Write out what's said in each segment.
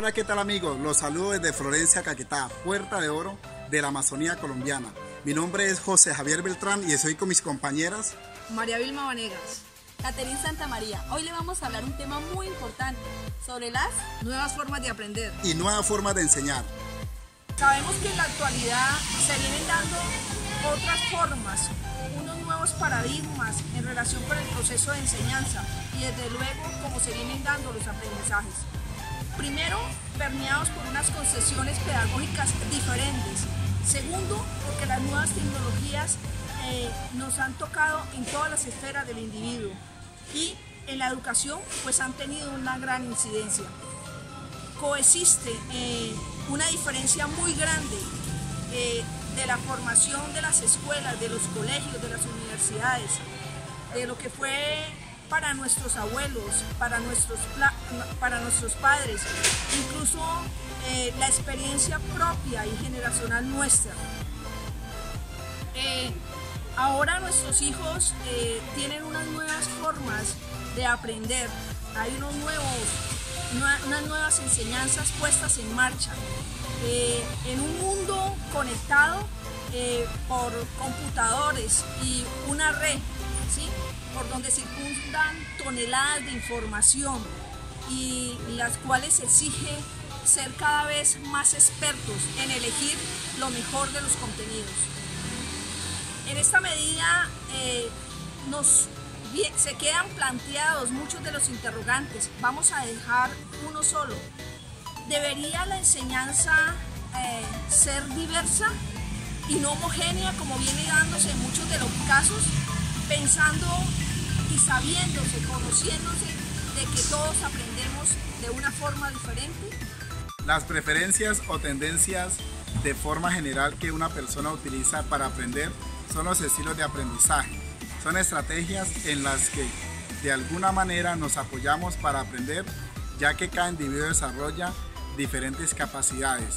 Hola, ¿qué tal amigos? Los saludo desde Florencia, Caquetá, Puerta de Oro de la Amazonía colombiana. Mi nombre es José Javier Beltrán y estoy con mis compañeras María Vilma Vanegas, Caterín Santa María. Hoy le vamos a hablar un tema muy importante sobre las nuevas formas de aprender y nuevas formas de enseñar. Sabemos que en la actualidad se vienen dando otras formas, unos nuevos paradigmas en relación con el proceso de enseñanza y desde luego cómo se vienen dando los aprendizajes. Primero, permeados por unas concepciones pedagógicas diferentes. Segundo, porque las nuevas tecnologías nos han tocado en todas las esferas del individuo y en la educación pues han tenido una gran incidencia. Coexiste una diferencia muy grande de la formación de las escuelas, de los colegios, de las universidades, de lo que fue para nuestros abuelos, para nuestros padres, incluso la experiencia propia y generacional nuestra. Ahora nuestros hijos tienen unas nuevas formas de aprender, hay unas nuevas enseñanzas puestas en marcha. En un mundo conectado por computadores y una red, ¿sí?, por donde circundan toneladas de información y las cuales exige ser cada vez más expertos en elegir lo mejor de los contenidos. En esta medida se quedan planteados muchos de los interrogantes. Vamos a dejar uno solo. ¿Debería la enseñanza ser diversa y no homogénea como viene dándose en muchos de los casos, pensando y sabiéndose, conociéndose de que todos aprendemos de una forma diferente? Las preferencias o tendencias de forma general que una persona utiliza para aprender son los estilos de aprendizaje. Son estrategias en las que de alguna manera nos apoyamos para aprender, ya que cada individuo desarrolla diferentes capacidades.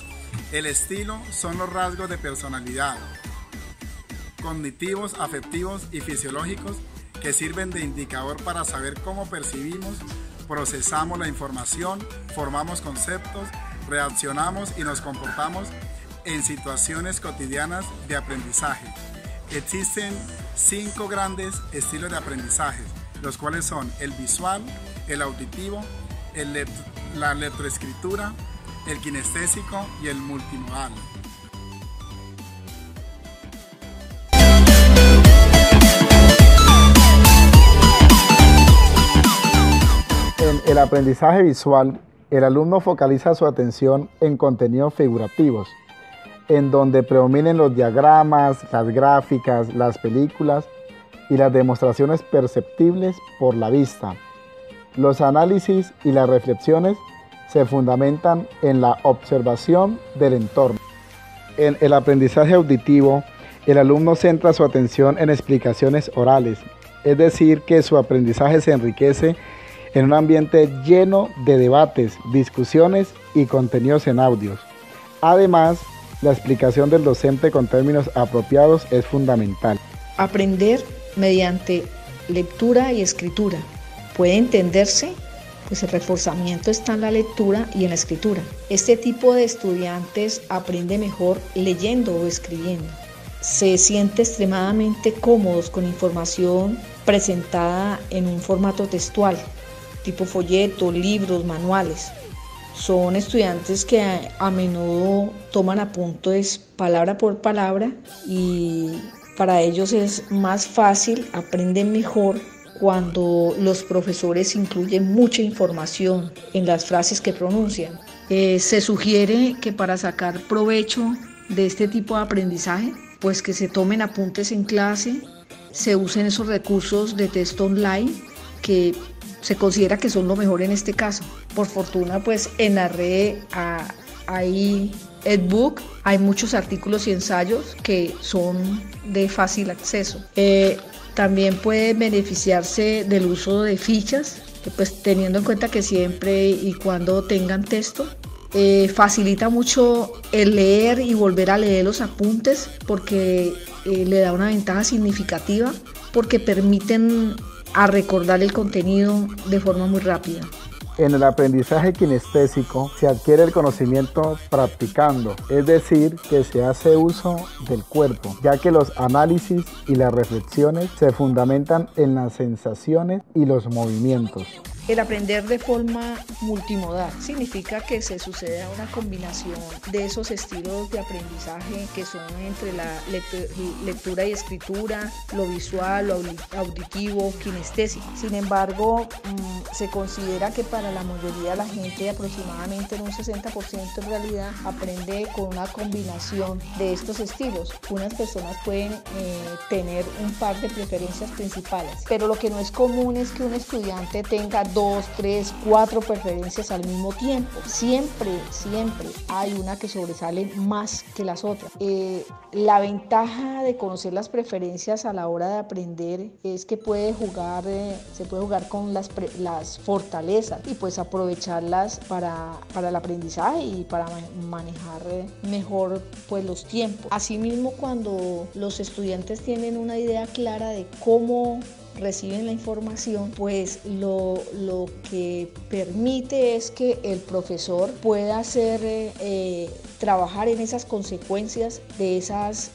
El estilo son los rasgos de personalidad, cognitivos, afectivos y fisiológicos que sirven de indicador para saber cómo percibimos, procesamos la información, formamos conceptos, reaccionamos y nos comportamos en situaciones cotidianas de aprendizaje. Existen 5 grandes estilos de aprendizaje, los cuales son el visual, el auditivo, la lectoescritura, el kinestésico y el multimodal. En el aprendizaje visual, el alumno focaliza su atención en contenidos figurativos, en donde predominen los diagramas, las gráficas, las películas y las demostraciones perceptibles por la vista. Los análisis y las reflexiones se fundamentan en la observación del entorno. En el aprendizaje auditivo, el alumno centra su atención en explicaciones orales, es decir, que su aprendizaje se enriquece en un ambiente lleno de debates, discusiones y contenidos en audios. Además, la explicación del docente con términos apropiados es fundamental. Aprender mediante lectura y escritura. Puede entenderse, pues el reforzamiento está en la lectura y en la escritura. Este tipo de estudiantes aprende mejor leyendo o escribiendo. Se siente extremadamente cómodos con información presentada en un formato textual, tipo folleto, libros, manuales. Son estudiantes que a menudo toman apuntes palabra por palabra y para ellos es más fácil, aprenden mejor cuando los profesores incluyen mucha información en las frases que pronuncian. Se sugiere que para sacar provecho de este tipo de aprendizaje, pues que se tomen apuntes en clase, se usen esos recursos de texto online que se considera que son lo mejor en este caso. Por fortuna, pues en la red hay ebook, hay muchos artículos y ensayos que son de fácil acceso. También puede beneficiarse del uso de fichas, que pues teniendo en cuenta que siempre y cuando tengan texto, facilita mucho el leer y volver a leer los apuntes porque le da una ventaja significativa porque permiten a recordar el contenido de forma muy rápida. En el aprendizaje kinestésico se adquiere el conocimiento practicando, es decir, que se hace uso del cuerpo, ya que los análisis y las reflexiones se fundamentan en las sensaciones y los movimientos. El aprender de forma multimodal significa que se suceda una combinación de esos estilos de aprendizaje que son entre la lectura y escritura, lo visual, lo auditivo, kinestésico. Sin embargo, se considera que para la mayoría de la gente, aproximadamente en un 60% en realidad, aprende con una combinación de estos estilos. Unas personas pueden tener un par de preferencias principales, pero lo que no es común es que un estudiante tenga 2, 3, 4 preferencias al mismo tiempo. Siempre hay una que sobresale más que las otras. La ventaja de conocer las preferencias a la hora de aprender es que se puede jugar con las fortalezas y pues aprovecharlas para el aprendizaje y para manejar mejor pues los tiempos. Asimismo, cuando los estudiantes tienen una idea clara de cómo reciben la información, pues lo que permite es que el profesor pueda trabajar en esas consecuencias de esas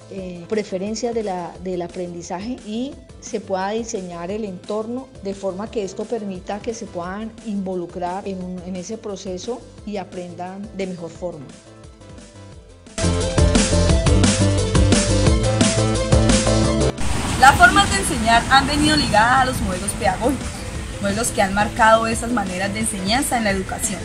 preferencias del aprendizaje y se pueda diseñar el entorno de forma que esto permita que se puedan involucrar en ese proceso y aprendan de mejor forma. Las formas de enseñar han venido ligadas a los modelos pedagógicos, modelos que han marcado esas maneras de enseñanza en la educación.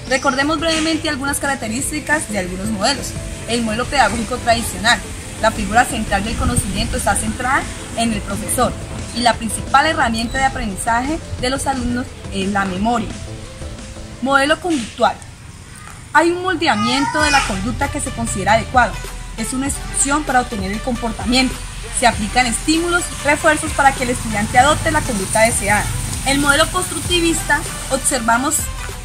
Recordemos brevemente algunas características de algunos modelos. El modelo pedagógico tradicional. La figura central del conocimiento está centrada en el profesor y la principal herramienta de aprendizaje de los alumnos es la memoria. Modelo conductual. Hay un moldeamiento de la conducta que se considera adecuado. Es una instrucción para obtener el comportamiento. Se aplican estímulos y refuerzos para que el estudiante adopte la conducta deseada. El modelo constructivista, observamos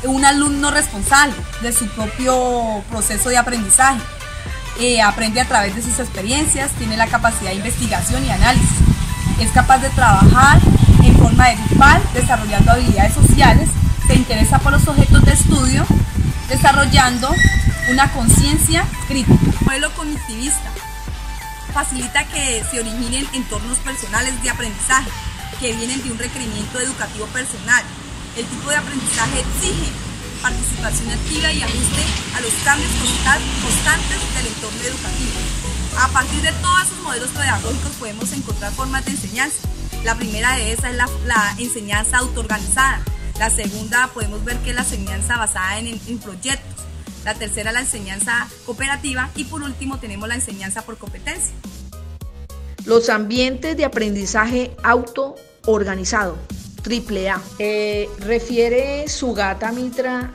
un alumno responsable de su propio proceso de aprendizaje. Aprende a través de sus experiencias, tiene la capacidad de investigación y análisis. Es capaz de trabajar en forma de grupal, desarrollando habilidades sociales, se interesa por los objetos de estudio, desarrollando una conciencia crítica. Modelo cognitivista. Facilita que se originen entornos personales de aprendizaje que vienen de un requerimiento educativo personal. El tipo de aprendizaje exige participación activa y ajuste a los cambios constantes del entorno educativo. A partir de todos esos modelos pedagógicos podemos encontrar formas de enseñanza. La primera de esas es la enseñanza autoorganizada. La segunda podemos ver que es la enseñanza basada en proyectos. La tercera, la enseñanza cooperativa, y por último tenemos la enseñanza por competencia. Los ambientes de aprendizaje autoorganizado, AAA, refiere Sugata Mitra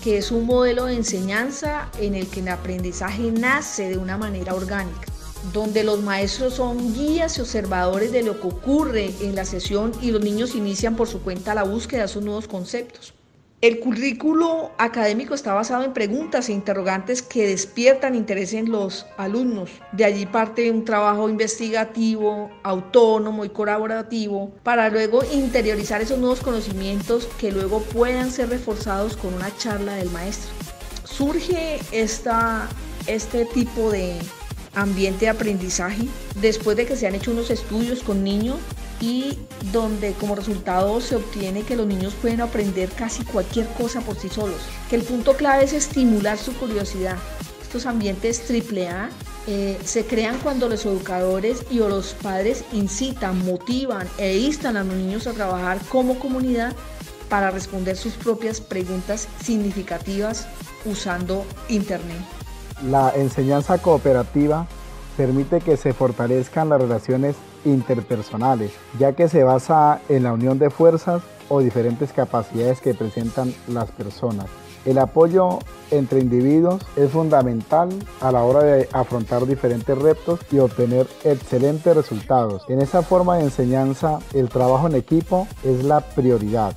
que es un modelo de enseñanza en el que el aprendizaje nace de una manera orgánica, donde los maestros son guías y observadores de lo que ocurre en la sesión y los niños inician por su cuenta la búsqueda de esos nuevos conceptos. El currículo académico está basado en preguntas e interrogantes que despiertan interés en los alumnos. De allí parte un trabajo investigativo, autónomo y colaborativo para luego interiorizar esos nuevos conocimientos que luego puedan ser reforzados con una charla del maestro. Surge este tipo de ambiente de aprendizaje después de que se han hecho unos estudios con niños y donde como resultado se obtiene que los niños pueden aprender casi cualquier cosa por sí solos, que el punto clave es estimular su curiosidad. Estos ambientes AAA se crean cuando los educadores y o los padres incitan, motivan e instan a los niños a trabajar como comunidad para responder sus propias preguntas significativas usando Internet. La enseñanza cooperativa permite que se fortalezcan las relaciones interpersonales, ya que se basa en la unión de fuerzas o diferentes capacidades que presentan las personas. El apoyo entre individuos es fundamental a la hora de afrontar diferentes retos y obtener excelentes resultados. En esa forma de enseñanza, el trabajo en equipo es la prioridad.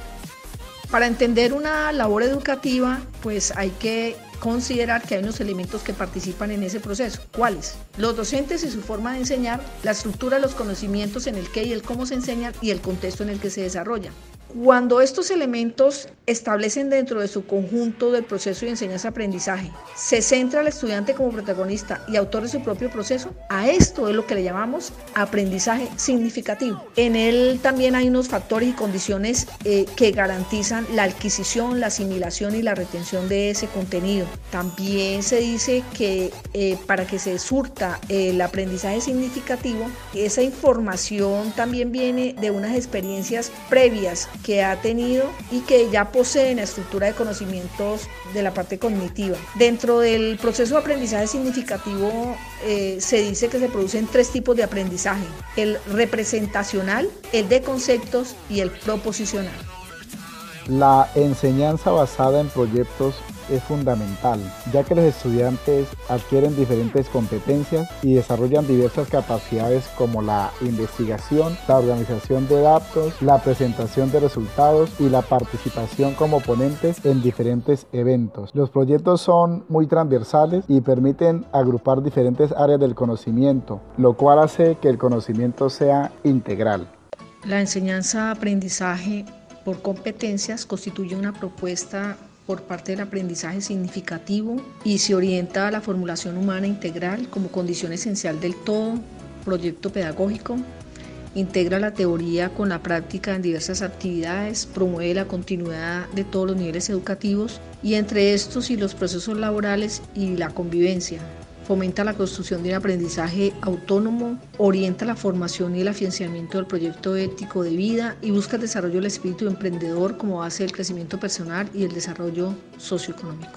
Para entender una labor educativa, pues hay que considerar que hay unos elementos que participan en ese proceso. ¿Cuáles? Los docentes y su forma de enseñar, la estructura de los conocimientos en el qué y el cómo se enseñan y el contexto en el que se desarrollan. Cuando estos elementos establecen dentro de su conjunto del proceso de enseñanza-aprendizaje, se centra al estudiante como protagonista y autor de su propio proceso, a esto es lo que le llamamos aprendizaje significativo. En él también hay unos factores y condiciones que garantizan la adquisición, la asimilación y la retención de ese contenido. También se dice que para que se surta el aprendizaje significativo, esa información también viene de unas experiencias previas que ha tenido y que ya poseen la estructura de conocimientos de la parte cognitiva. Dentro del proceso de aprendizaje significativo se dice que se producen 3 tipos de aprendizaje: el representacional, el de conceptos y el proposicional. La enseñanza basada en proyectos es fundamental, ya que los estudiantes adquieren diferentes competencias y desarrollan diversas capacidades como la investigación, la organización de datos, la presentación de resultados y la participación como ponentes en diferentes eventos. Los proyectos son muy transversales y permiten agrupar diferentes áreas del conocimiento, lo cual hace que el conocimiento sea integral. La enseñanza-aprendizaje por competencias constituye una propuesta por parte del aprendizaje significativo y se orienta a la formulación humana integral como condición esencial del todo proyecto pedagógico. Integra la teoría con la práctica en diversas actividades, promueve la continuidad de todos los niveles educativos y entre estos y los procesos laborales y la convivencia. Fomenta la construcción de un aprendizaje autónomo, orienta la formación y el afianzamiento del proyecto ético de vida y busca el desarrollo del espíritu emprendedor como base del crecimiento personal y el desarrollo socioeconómico.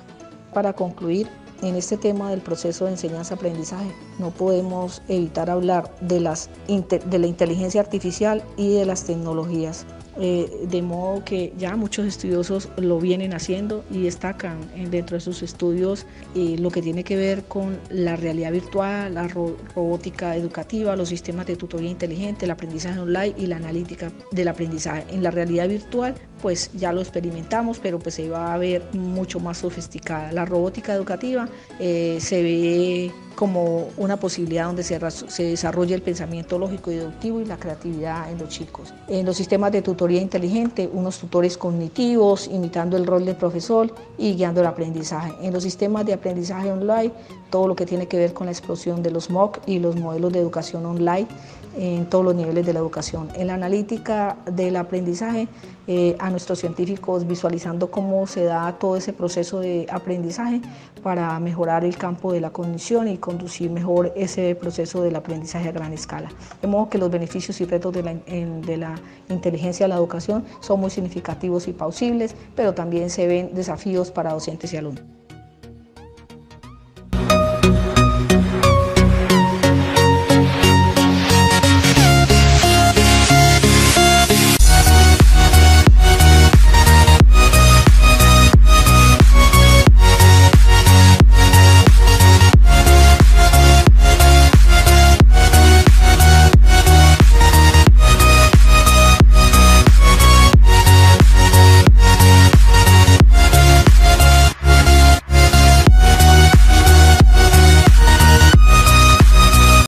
Para concluir, en este tema del proceso de enseñanza-aprendizaje no podemos evitar hablar de la inteligencia artificial y de las tecnologías. De modo que ya muchos estudiosos lo vienen haciendo y destacan dentro de sus estudios lo que tiene que ver con la realidad virtual, la robótica educativa, los sistemas de tutoría inteligente, el aprendizaje online y la analítica del aprendizaje. En la realidad virtual pues ya lo experimentamos, pero pues se va a ver mucho más sofisticada. La robótica educativa se ve como una posibilidad donde se desarrolla el pensamiento lógico y deductivo y la creatividad en los chicos. En los sistemas de tutoría inteligente, unos tutores cognitivos imitando el rol del profesor y guiando el aprendizaje. En los sistemas de aprendizaje online, todo lo que tiene que ver con la explosión de los MOOC y los modelos de educación online en todos los niveles de la educación. En la analítica del aprendizaje, a nuestros científicos visualizando cómo se da todo ese proceso de aprendizaje para mejorar el campo de la cognición y conducir mejor ese proceso del aprendizaje a gran escala. De modo que los beneficios y retos de la inteligencia de la educación son muy significativos y plausibles, pero también se ven desafíos para docentes y alumnos.